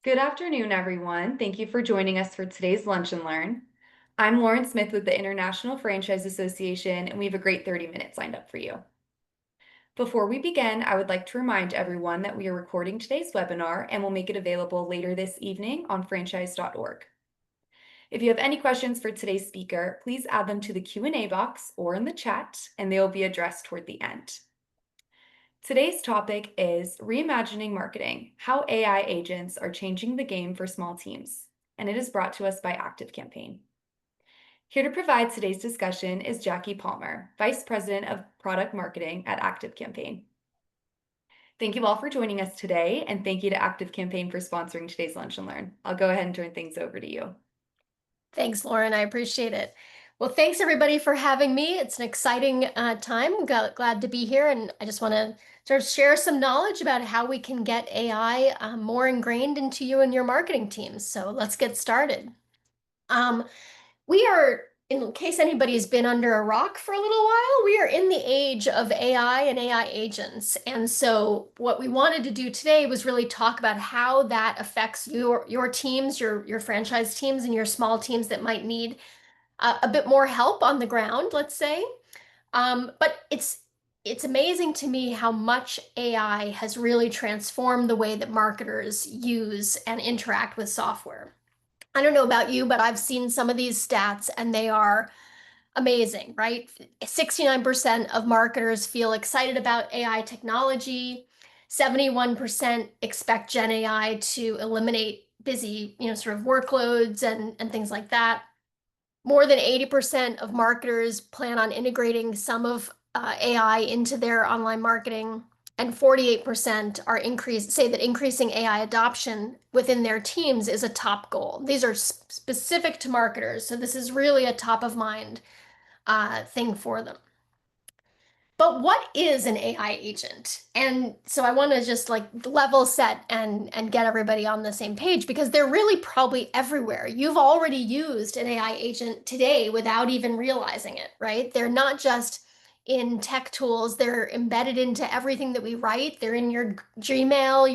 Good afternoon, everyone. Thank you for joining us for today's Lunch and Learn. I'm Lauren Smith with the International Franchise Association, and we have a great 30 minutes lined up for you. Before we begin, I would like to remind everyone that we are recording today's webinar and will make it available later this evening on franchise.org. If you have any questions for today's speaker, please add them to the Q&A box or in the chat, and they will be addressed toward the end. Today's topic is Reimagining Marketing, How AI Agents Are Changing the Game for Small Teams, and it is brought to us by ActiveCampaign. Here to provide today's discussion is Jackie Palmer, Vice President of Product Marketing at ActiveCampaign. Thank you all for joining us today, and thank you to ActiveCampaign for sponsoring today's Lunch and Learn. I'll go ahead and turn things over to you. Thanks, Lauren. I appreciate it. Well, thanks everybody for having me. It's an exciting time. Glad to be here, and I just want to sort of share some knowledge about how we can get AI more ingrained into you and your marketing teams. So let's get started. Um, we are, in case anybody's been under a rock for a little while, we are in the age of AI and AI agents. And so what we wanted to do today was really talk about how that affects your teams, your franchise teams and your small teams that might need a bit more help on the ground, let's say. But it's amazing to me how much AI has really transformed the way that marketers use and interact with software. I don't know about you, but I've seen some of these stats and they are amazing, right? 69% of marketers feel excited about AI technology. 71% expect Gen AI to eliminate busy, sort of workloads and things like that. More than 80% of marketers plan on integrating some of AI into their online marketing, and 48% say that increasing AI adoption within their teams is a top goal. These are specific to marketers, so this is really a top of mind thing for them. But what is an AI agent? And so I want to just like level set and get everybody on the same page because they're really probably everywhere. You've already used an AI agent today without even realizing it, right? They're not just in tech tools, they're embedded into everything that we write. They're in your Gmail,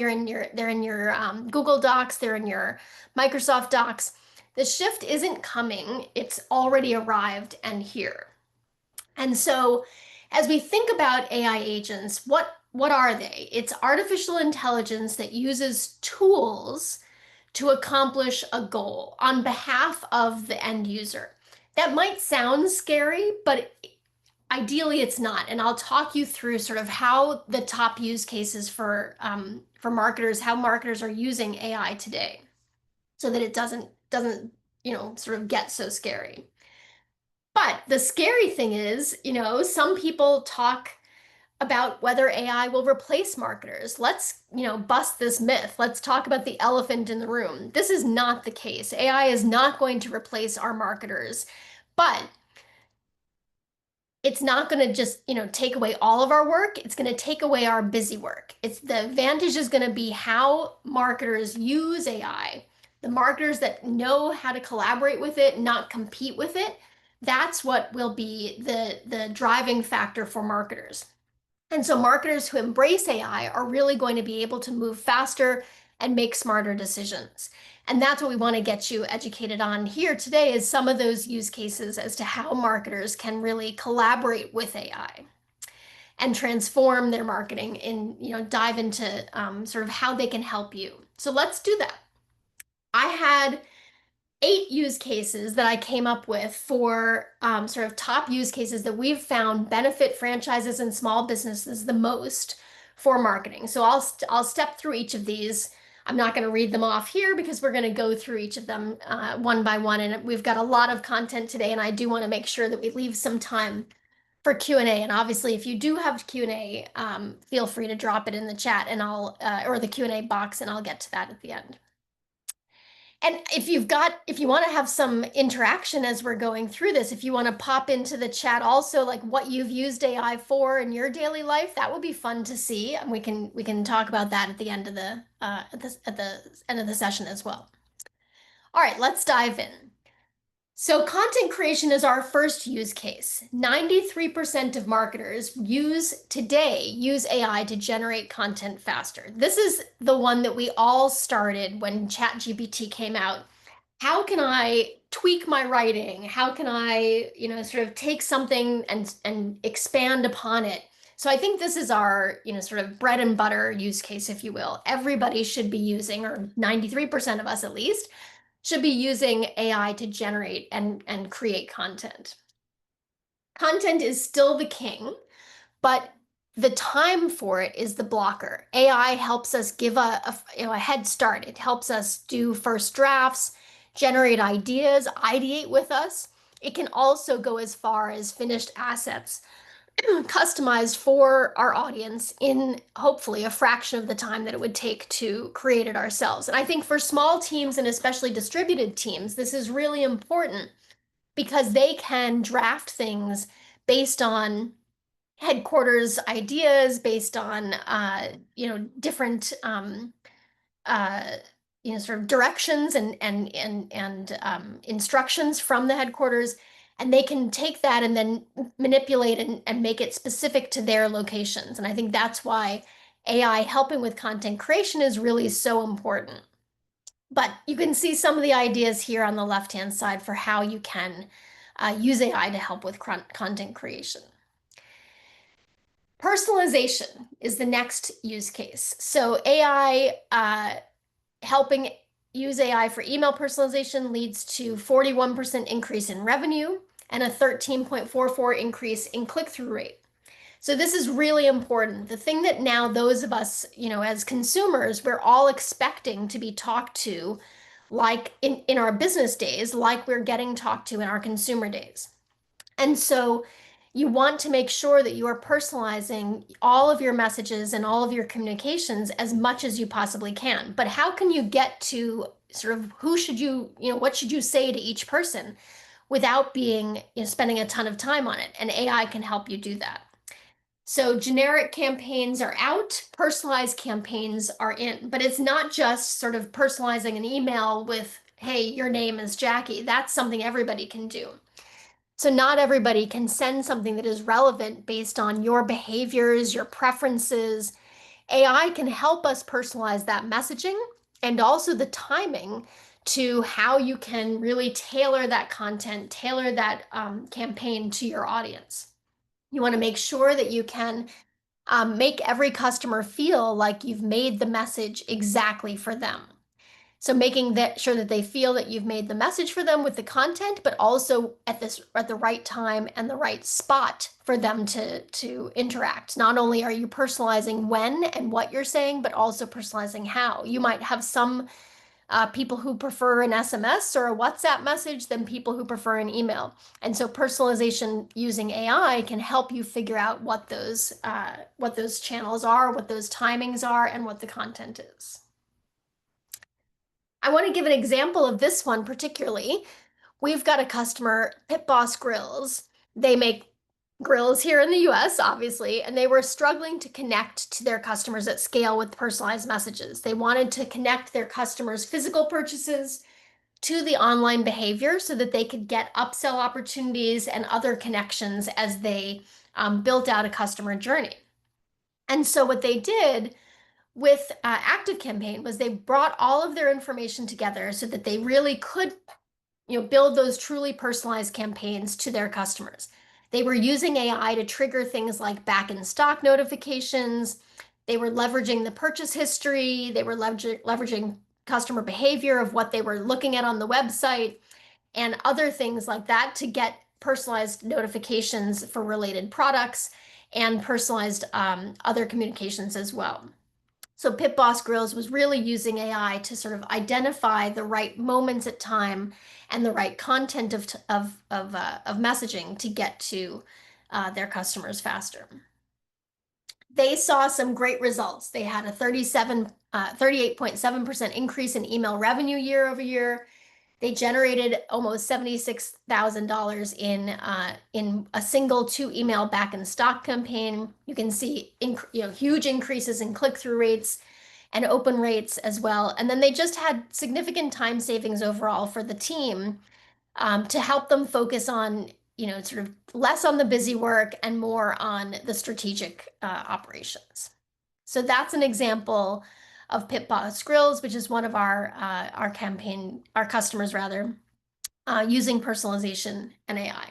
they're in your Google Docs, they're in your Microsoft Docs. The shift isn't coming, it's already arrived and here. And so as we think about AI agents, what are they? It's artificial intelligence that uses tools to accomplish a goal on behalf of the end user. That might sound scary, but ideally it's not. And I'll talk you through sort of how the top use cases for marketers, how marketers are using AI today, so that it doesn't sort of get so scary. But the scary thing is, some people talk about whether AI will replace marketers. Let's, bust this myth. Let's talk about the elephant in the room. This is not the case. AI is not going to replace our marketers, but it's not going to just, take away all of our work. It's going to take away our busy work. It's the advantage is going to be how marketers use AI. The marketers that know how to collaborate with it, not compete with it, that's what will be the driving factor for marketers. And so marketers who embrace AI are really going to be able to move faster and make smarter decisions. And that's what we want to get you educated on here today is some of those use cases as to how marketers can really collaborate with AI and transform their marketing and dive into sort of how they can help you. So let's do that. I had 8 use cases that I came up with for sort of top use cases that we've found benefit franchises and small businesses the most for marketing. So I'll step through each of these. I'm not going to read them off here because we're going to go through each of them one by one. And we've got a lot of content today, and I do want to make sure that we leave some time for Q&A. And obviously, if you do have Q&A, feel free to drop it in the chat and or the Q&A box, and I'll get to that at the end. And if you want to have some interaction as we're going through this, if you want to pop into the chat also like what you've used AI for in your daily life, that would be fun to see, and we can talk about that at the end of the end of the session as well. All right, let's dive in. So content creation is our first use case. 93% of marketers use AI to generate content faster. This is the one that we all started when ChatGPT came out. How can I tweak my writing? How can I, sort of take something and expand upon it? So I think this is our, sort of bread and butter use case, if you will. Everybody should be using, or 93% of us at least, should be using AI to generate and create content. Content is still the king, but the time for it is the blocker. AI helps us give a head start. It helps us do first drafts, generate ideas, ideate with us. It can also go as far as finished assets, customized for our audience in hopefully a fraction of the time that it would take to create it ourselves. And I think for small teams and especially distributed teams, this is really important because they can draft things based on headquarters ideas, based on different uh, sort of directions and instructions from the headquarters, and they can take that and then manipulate and make it specific to their locations. And I think that's why AI helping with content creation is really so important. But you can see some of the ideas here on the left-hand side for how you can use AI to help with content creation. Personalization is the next use case. So AI helping use AI for email personalization leads to 41% increase in revenue and a 13.44 increase in click-through rate. So this is really important. The thing that now those of us, as consumers, we're all expecting to be talked to like in our business days, like we're getting talked to in our consumer days. And so you want to make sure that you are personalizing all of your messages and all of your communications as much as you possibly can. But how can you get to sort of what should you say to each person without spending a ton of time on it? And AI can help you do that. So generic campaigns are out, personalized campaigns are in, but it's not just sort of personalizing an email with, hey, your name is Jackie. That's something everybody can do. So not everybody can send something that is relevant based on your behaviors, your preferences. AI can help us personalize that messaging and also the timing to how you can really tailor that content, tailor that campaign to your audience. You want to make sure that you can make every customer feel like you've made the message exactly for them. So making that sure that they feel that you've made the message for them with the content, but also at the right time and the right spot for them to interact. Not only are you personalizing when and what you're saying, but also personalizing how. You might have some people who prefer an SMS or a WhatsApp message than people who prefer an email. And so personalization using AI can help you figure out what those channels are, what those timings are, and what the content is. I want to give an example of this one particularly. We've got a customer, Pit Boss Grills. They make grills here in the US, obviously, and they were struggling to connect to their customers at scale with personalized messages. They wanted to connect their customers' physical purchases to the online behavior so that they could get upsell opportunities and other connections as they built out a customer journey. And so what they did with ActiveCampaign was they brought all of their information together so that they really could build those truly personalized campaigns to their customers. They were using AI to trigger things like back in stock notifications. They were leveraging the purchase history. They were leveraging customer behavior of what they were looking at on the website and other things like that to get personalized notifications for related products and personalized other communications as well. So Pit Boss Grills was really using AI to sort of identify the right moments at time and the right content of messaging to get to their customers faster. They saw some great results. They had a 38.7% increase in email revenue year over year. They generated almost $76,000 in a single 2 email back in stock campaign. You can see huge increases in click-through rates and open rates as well. And then they just had significant time savings overall for the team to help them focus on, sort of less on the busy work and more on the strategic operations. So that's an example of Pit Boss Grills, which is one of our customers rather, using personalization and AI.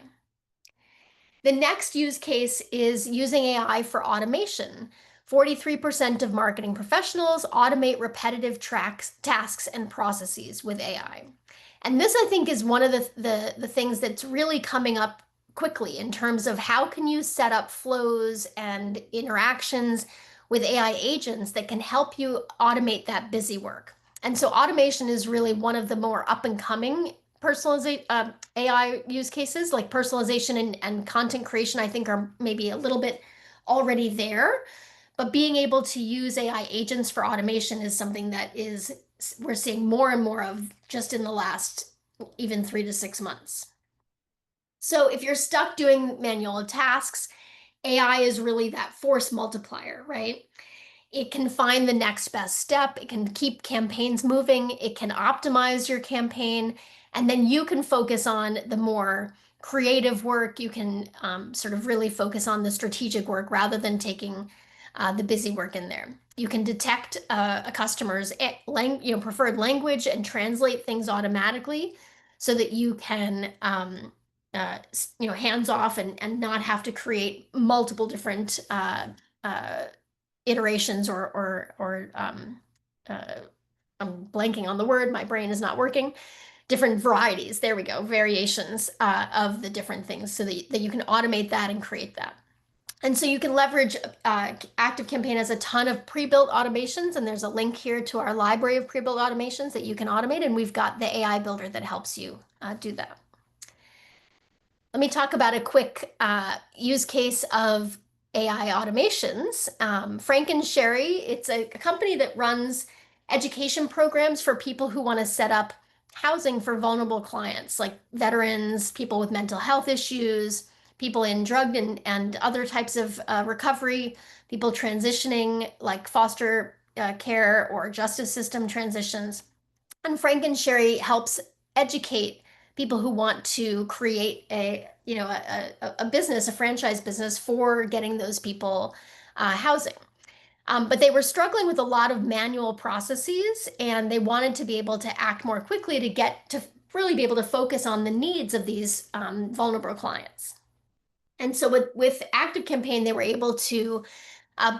The next use case is using AI for automation. 43% of marketing professionals automate repetitive tasks and processes with AI. And this, I think, is one of the things that's really coming up quickly in terms of how can you set up flows and interactions with AI agents that can help you automate that busy work. And so automation is really one of the more up and coming personalization AI use cases. Like personalization and content creation, I think are maybe a little bit already there, but being able to use AI agents for automation is something that we're seeing more and more of just in the last even 3 to 6 months. So if you're stuck doing manual tasks, AI is really that force multiplier, right? It can find the next best step. It can keep campaigns moving. It can optimize your campaign. And then you can focus on the more creative work. You can sort of really focus on the strategic work rather than taking the busy work in there. You can detect a customer's preferred language and translate things automatically so that you can hands off and not have to create multiple different uh, iterations uh, I'm blanking on the word. My brain is not working. Different varieties. There we go. Variations of the different things so that you can automate that and create that. And so you can leverage ActiveCampaign has a ton of pre-built automations, and there's a link here to our library of pre-built automations that you can automate, and we've got the AI builder that helps you do that. Let me talk about a quick use case of AI automations. Frank and Sherry, it's a company that runs education programs for people who want to set up housing for vulnerable clients like veterans, people with mental health issues, people in drug and other types of recovery, people transitioning like foster care or justice system transitions. And Frank and Sherry helps educate people who want to create a business, a franchise business for getting those people housing. But they were struggling with a lot of manual processes, and they wanted to be able to act more quickly to get to really be able to focus on the needs of these vulnerable clients. And so with ActiveCampaign, they were able to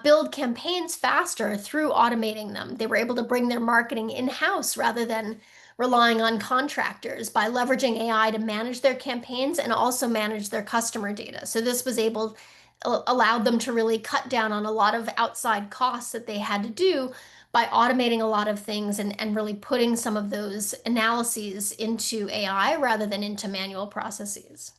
build campaigns faster through automating them. They were able to bring their marketing in-house rather than relying on contractors by leveraging AI to manage their campaigns and also manage their customer data. So this allowed them to really cut down on a lot of outside costs that they had to do by automating a lot of things and really putting some of those analyses into AI rather than into manual processes.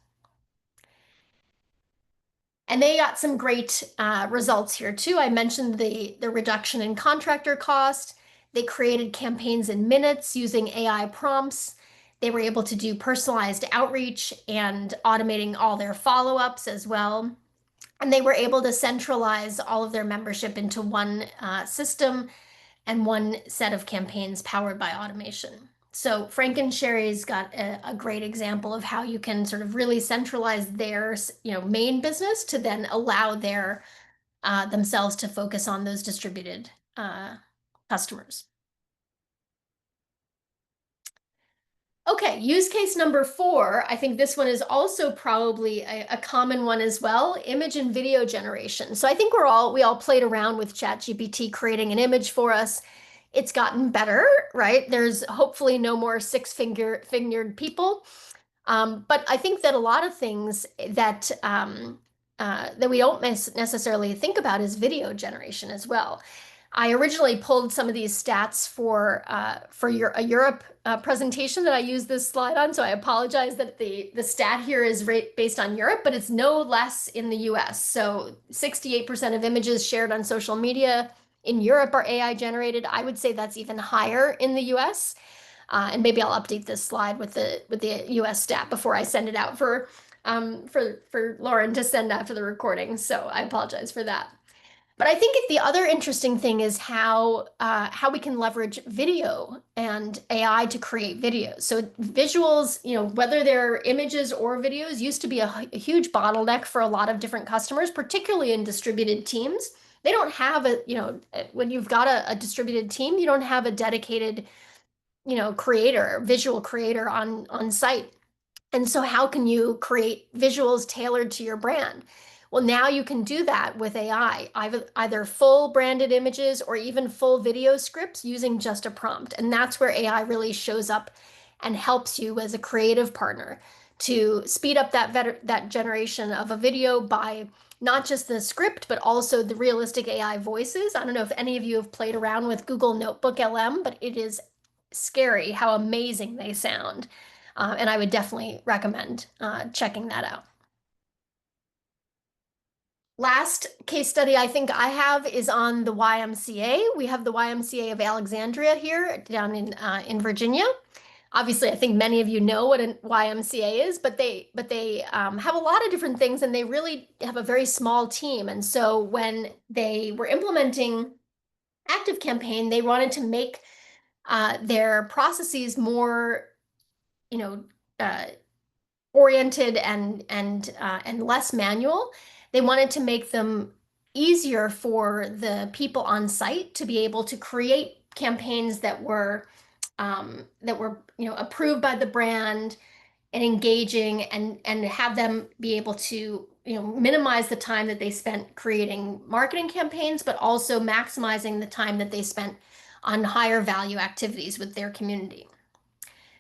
And they got some great results here too. I mentioned the reduction in contractor cost. They created campaigns in minutes using AI prompts. They were able to do personalized outreach and automating all their follow-ups as well. And they were able to centralize all of their membership into one system and one set of campaigns powered by automation. So Frank and Sherry's got a great example of how you can sort of really centralize their, main business to then allow their themselves to focus on those distributed customers. Okay, use case number 4. I think this one is also probably a common one as well, image and video generation. So I think we all played around with ChatGPT creating an image for us. It's gotten better, right? There's hopefully no more six-fingered people. But I think that a lot of things that we don't necessarily think about is video generation as well. I originally pulled some of these stats for a Europe presentation that I used this slide on, so I apologize that the stat here is based on Europe, but it's no less in the US. So 68% of images shared on social media in Europe are AI generated. I would say that's even higher in the US. And maybe I'll update this slide with the US stat before I send it out for Lauren to send after the recording. So I apologize for that. But I think the other interesting thing is how we can leverage video and AI to create videos. So visuals, whether they're images or videos, used to be a huge bottleneck for a lot of different customers, particularly in distributed teams. They don't have when you've got a distributed team, you don't have a dedicated, creator, visual creator on site. And so, how can you create visuals tailored to your brand? Well, now you can do that with AI, either full branded images or even full video scripts using just a prompt. And that's where AI really shows up and helps you as a creative partner to speed up that generation of a video by not just the script, but also the realistic AI voices. I don't know if any of you have played around with Google Notebook LM, but it is scary how amazing they sound. And I would definitely recommend checking that out. Last case study I think I have is on the YMCA. We have the YMCA of Alexandria here down in Virginia. Obviously, I think many of you know what a YMCA is, but they have a lot of different things, and they really have a very small team. And so when they were implementing ActiveCampaign, they wanted to make their processes more, you know, uh, oriented and less manual. They wanted to make them easier for the people on site to be able to create campaigns that were approved by the brand and engaging, and have them be able to minimize the time that they spent creating marketing campaigns, but also maximizing the time that they spent on higher value activities with their community.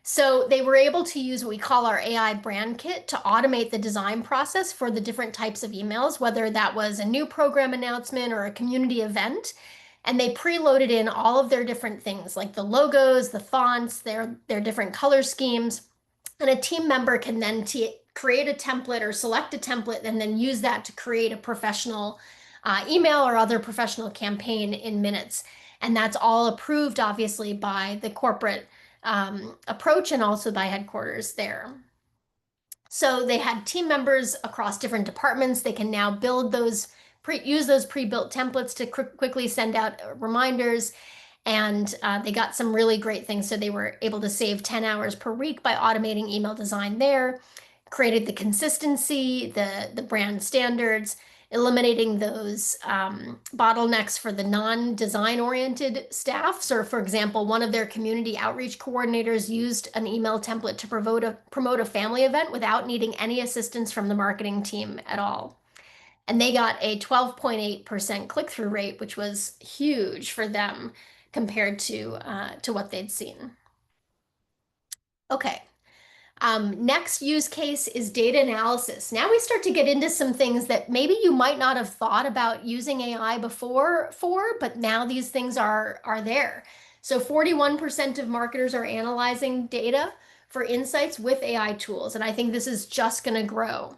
So they were able to use what we call our AI brand kit to automate the design process for the different types of emails, whether that was a new program announcement or a community event. And they preloaded in all of their different things like the logos, the fonts, their different color schemes. And a team member can then create a template or select a template and then use that to create a professional email or other professional campaign in minutes. And that's all approved, obviously, by the corporate approach and also by headquarters there. So they had team members across different departments. They can now build use those pre-built templates to quickly send out reminders. And they got some really great things. So they were able to save 10 hours per week by automating email design there, created the consistency, the brand standards, eliminating those bottlenecks for the non-design oriented staff. So, for example, one of their community outreach coordinators used an email template to promote a family event without needing any assistance from the marketing team at all. And they got a 12.8% click-through rate, which was huge for them compared to what they'd seen. Okay. Next use case is data analysis. Now we start to get into some things that maybe you might not have thought about using AI before but now these things are there. So 41% of marketers are analyzing data for insights with AI tools, and I think this is just going to grow.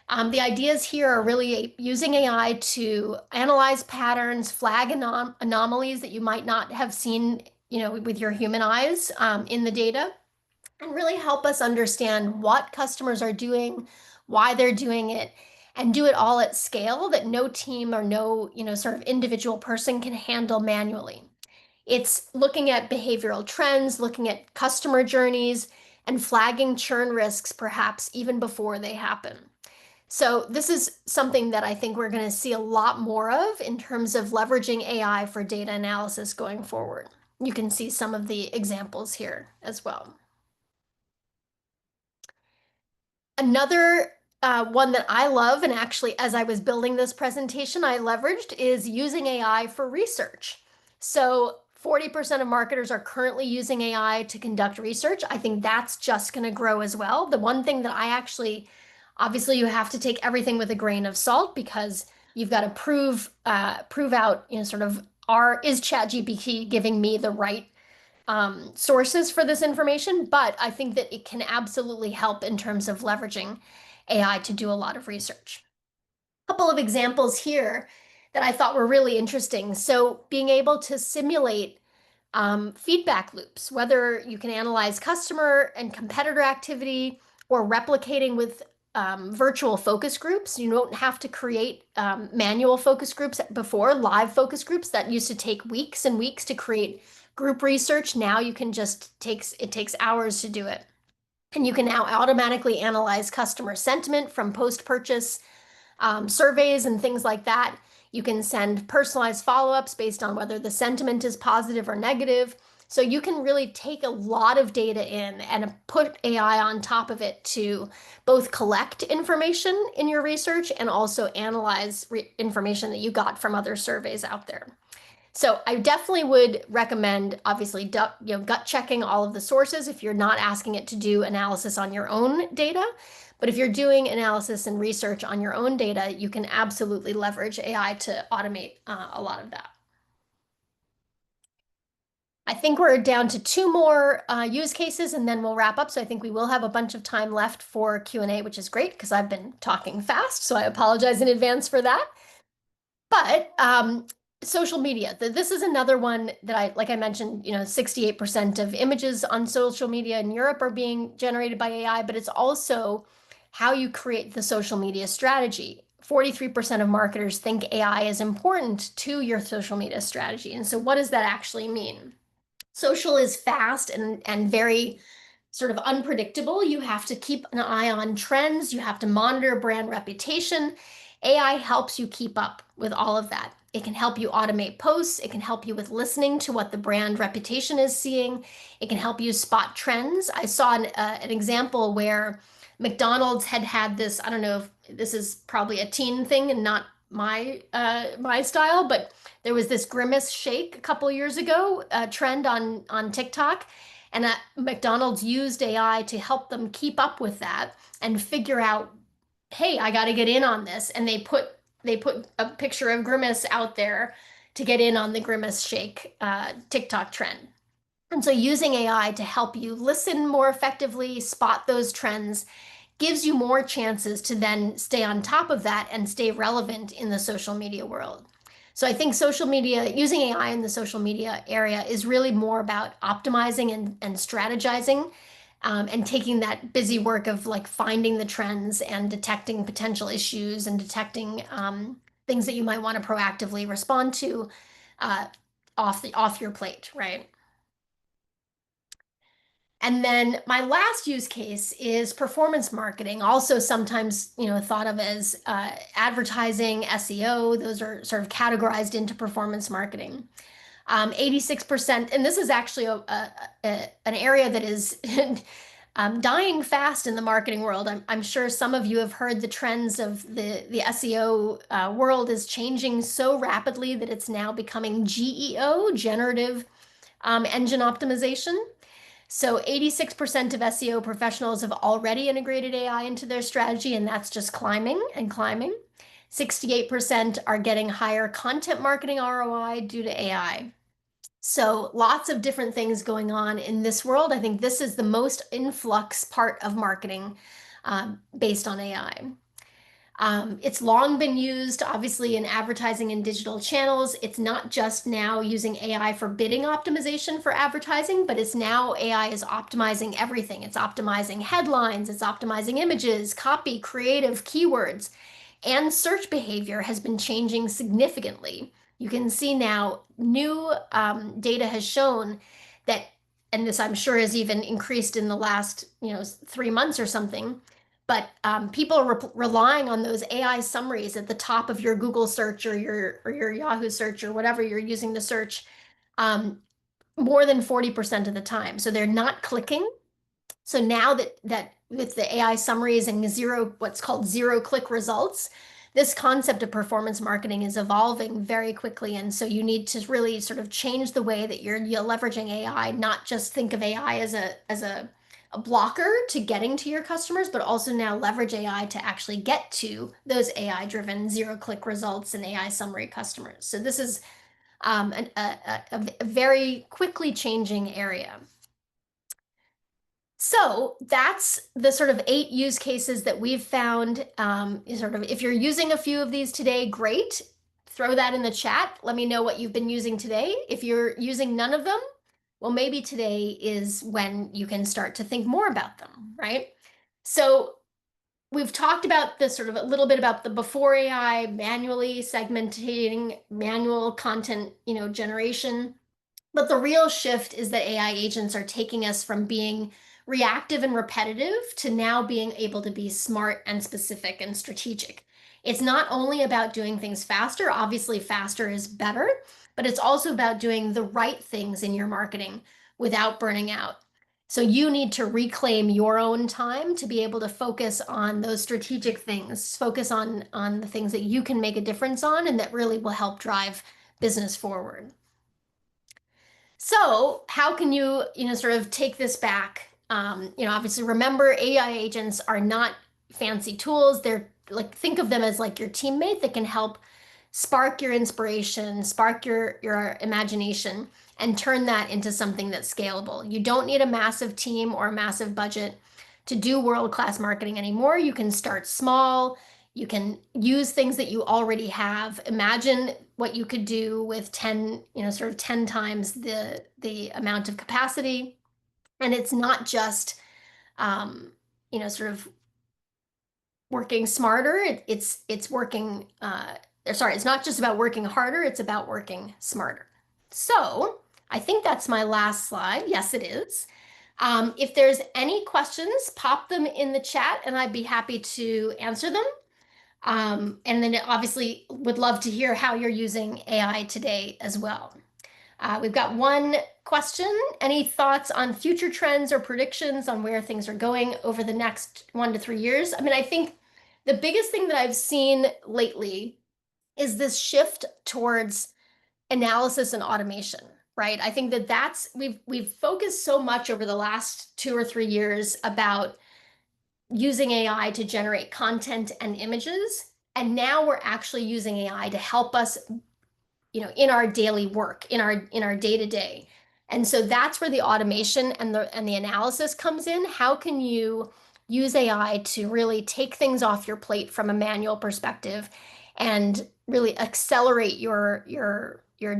The ideas here are really using AI to analyze patterns, flag anomalies that you might not have seen, with your human eyes in the data, and really help us understand what customers are doing, why they're doing it, and do it all at scale that no team or no, sort of individual person can handle manually. It's looking at behavioral trends, looking at customer journeys, and flagging churn risks perhaps even before they happen. So this is something that I think we're going to see a lot more of in terms of leveraging AI for data analysis going forward. You can see some of the examples here as well. Another one that I love, and actually as I was building this presentation, I leveraged, is using AI for research. So 40% of marketers are currently using AI to conduct research. I think that's just going to grow as well. The one thing that obviously you have to take everything with a grain of salt because you've got to prove out, sort of, is ChatGPT giving me the right sources for this information, but I think that it can absolutely help in terms of leveraging AI to do a lot of research. A couple of examples here that I thought were really interesting. So being able to simulate feedback loops, whether you can analyze customer and competitor activity or replicating with virtual focus groups. You don't have to create manual focus groups before, live focus groups that used to take weeks and weeks to create group research. Now you can just it takes hours to do it. And you can now automatically analyze customer sentiment from post-purchase surveys and things like that. You can send personalized follow-ups based on whether the sentiment is positive or negative. So you can really take a lot of data in and put AI on top of it to both collect information in your research and also analyze information that you got from other surveys out there. So I definitely would recommend, obviously, gut checking all of the sources if you're not asking it to do analysis on your own data. But if you're doing analysis and research on your own data, you can absolutely leverage AI to automate a lot of that. I think we're down to two more use cases and then we'll wrap up. So I think we will have a bunch of time left for Q&A, which is great because I've been talking fast. So I apologize in advance for that. But social media, this is another one that like I mentioned, 68% of images on social media in Europe are being generated by AI, but it's also how you create the social media strategy. 43% of marketers think AI is important to your social media strategy. And so what does that actually mean? Social is fast and very sort of unpredictable. You have to keep an eye on trends. You have to monitor brand reputation. AI helps you keep up with all of that. It can help you automate posts. It can help you with listening to what the brand reputation is seeing. It can help you spot trends. I saw an example where McDonald's had this, I don't know if this is probably a teen thing and not my style, but there was this grimace shake a couple years ago, a trend on TikTok, and McDonald's used AI to help them keep up with that and figure out, hey, I got to get in on this, and they put a picture of Grimace out there to get in on the Grimace shake TikTok trend. And so using AI to help you listen more effectively, spot those trends, gives you more chances to then stay on top of that and stay relevant in the social media world. So I think social media, using AI in the social media area is really more about optimizing and strategizing, and taking that busy work of like finding the trends and detecting potential issues and detecting things that you might want to proactively respond to uh, off your plate, right? And then my last use case is performance marketing, also sometimes, thought of as advertising, SEO. Those are sort of categorized into performance marketing. 86%, and this is actually an area that is dying fast in the marketing world. I'm sure some of you have heard the trends of the SEO world is changing so rapidly that it's now becoming GEO, generative engine optimization. So 86% of SEO professionals have already integrated AI into their strategy, and that's just climbing and climbing. 68% are getting higher content marketing ROI due to AI. So lots of different things going on in this world. I think this is the most influx part of marketing based on AI. It's long been used, obviously, in advertising and digital channels. It's not just now using AI for bidding optimization for advertising, but it's now AI is optimizing everything. It's optimizing headlines, it's optimizing images, copy, creative, keywords, and search behavior has been changing significantly. You can see now new data has shown that, and this I'm sure has even increased in the last 3 months or something, but people are relying on those AI summaries at the top of your Google search or your Yahoo search or whatever you're using to search, more than 40% of the time. So they're not clicking. So now that with the AI summaries and what's called zero click results, this concept of performance marketing is evolving very quickly. And so you need to really sort of change the way that you're leveraging AI, not just think of AI as a blocker to getting to your customers, but also now leverage AI to actually get to those AI-driven zero-click results and AI summary customers. So this is a very quickly changing area. So that's the sort of 8 use cases that we've found. Sort of, if you're using a few of these today, great. Throw that in the chat. Let me know what you've been using today. If you're using none of them, well, maybe today is when you can start to think more about them, right? So we've talked about this sort of a little bit about the before AI, manually segmenting, manual content, generation. But the real shift is that AI agents are taking us from being reactive and repetitive to now being able to be smart and specific and strategic. It's not only about doing things faster, obviously, faster is better, but it's also about doing the right things in your marketing without burning out. So you need to reclaim your own time to be able to focus on those strategic things, focus on the things that you can make a difference on and that really will help drive business forward. So how can you, sort of take this back? Obviously, remember AI agents are not fancy tools. They're like, think of them as like your teammate that can help spark your inspiration, spark your imagination, and turn that into something that's scalable. You don't need a massive team or a massive budget to do world-class marketing anymore. You can start small. You can use things that you already have. Imagine what you could do with 10, sort of 10 times the amount of capacity. And it's not just sort of working smarter. It's working sorry, it's not just about working harder, it's about working smarter. So I think that's my last slide. Yes, it is. If there's any questions, pop them in the chat and I'd be happy to answer them. And then obviously would love to hear how you're using AI today as well. We've got one question. Any thoughts on future trends or predictions on where things are going over the next 1 to 3 years? I mean, I think the biggest thing that I've seen lately is this shift towards analysis and automation, right? I think that we've focused so much over the last 2 or 3 years about using AI to generate content and images, and now we're actually using AI to help us in our daily work, in our day to day. And so that's where the automation and the analysis comes in. How can you use AI to really take things off your plate from a manual perspective and really accelerate your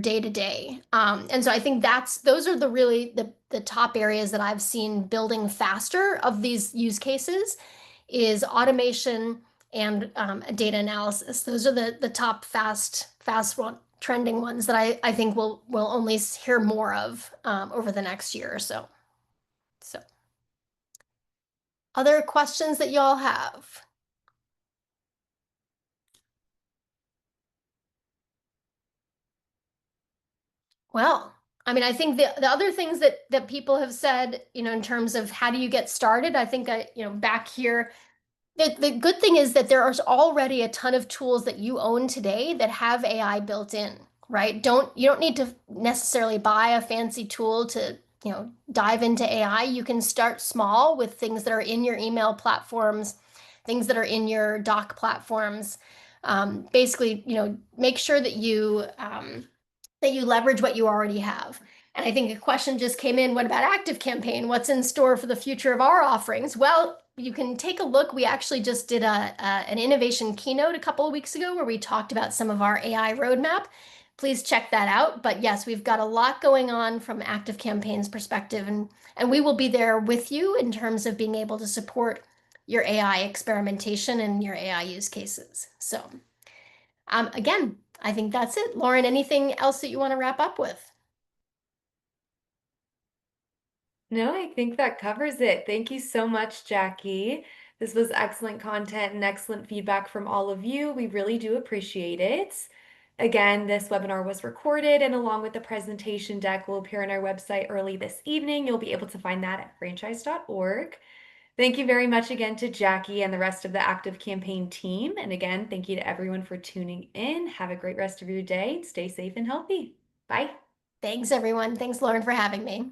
day to day? And so I think those are the top areas that I've seen building faster of these use cases is automation and data analysis. Those are the top fast one, trending ones that I think we'll only hear more of over the next year or so. So, other questions that y'all have? Well, I mean, I think the other things that people have said, in terms of how do you get started, I think back here. The good thing is that there are already a ton of tools that you own today that have AI built in, right? You don't need to necessarily buy a fancy tool to, dive into AI. You can start small with things that are in your email platforms, things that are in your doc platforms. Basically, make sure that you leverage what you already have. And I think a question just came in, what about ActiveCampaign? What's in store for the future of our offerings? Well, you can take a look. We actually just did an innovation keynote a couple of weeks ago where we talked about some of our AI roadmap. Please check that out. But yes, we've got a lot going on from ActiveCampaign's perspective, and we will be there with you in terms of being able to support your AI experimentation and your AI use cases. So again, I think that's it. Lauren, anything else that you want to wrap up with? No, I think that covers it. Thank you so much, Jackie. This was excellent content and excellent feedback from all of you. We really do appreciate it. Again, this webinar was recorded, and along with the presentation deck will appear on our website early this evening. You'll be able to find that at franchise.org. Thank you very much again to Jackie and the rest of the ActiveCampaign team. And again, thank you to everyone for tuning in. Have a great rest of your day. Stay safe and healthy. Bye. Thanks, everyone. Thanks, Lauren, for having me.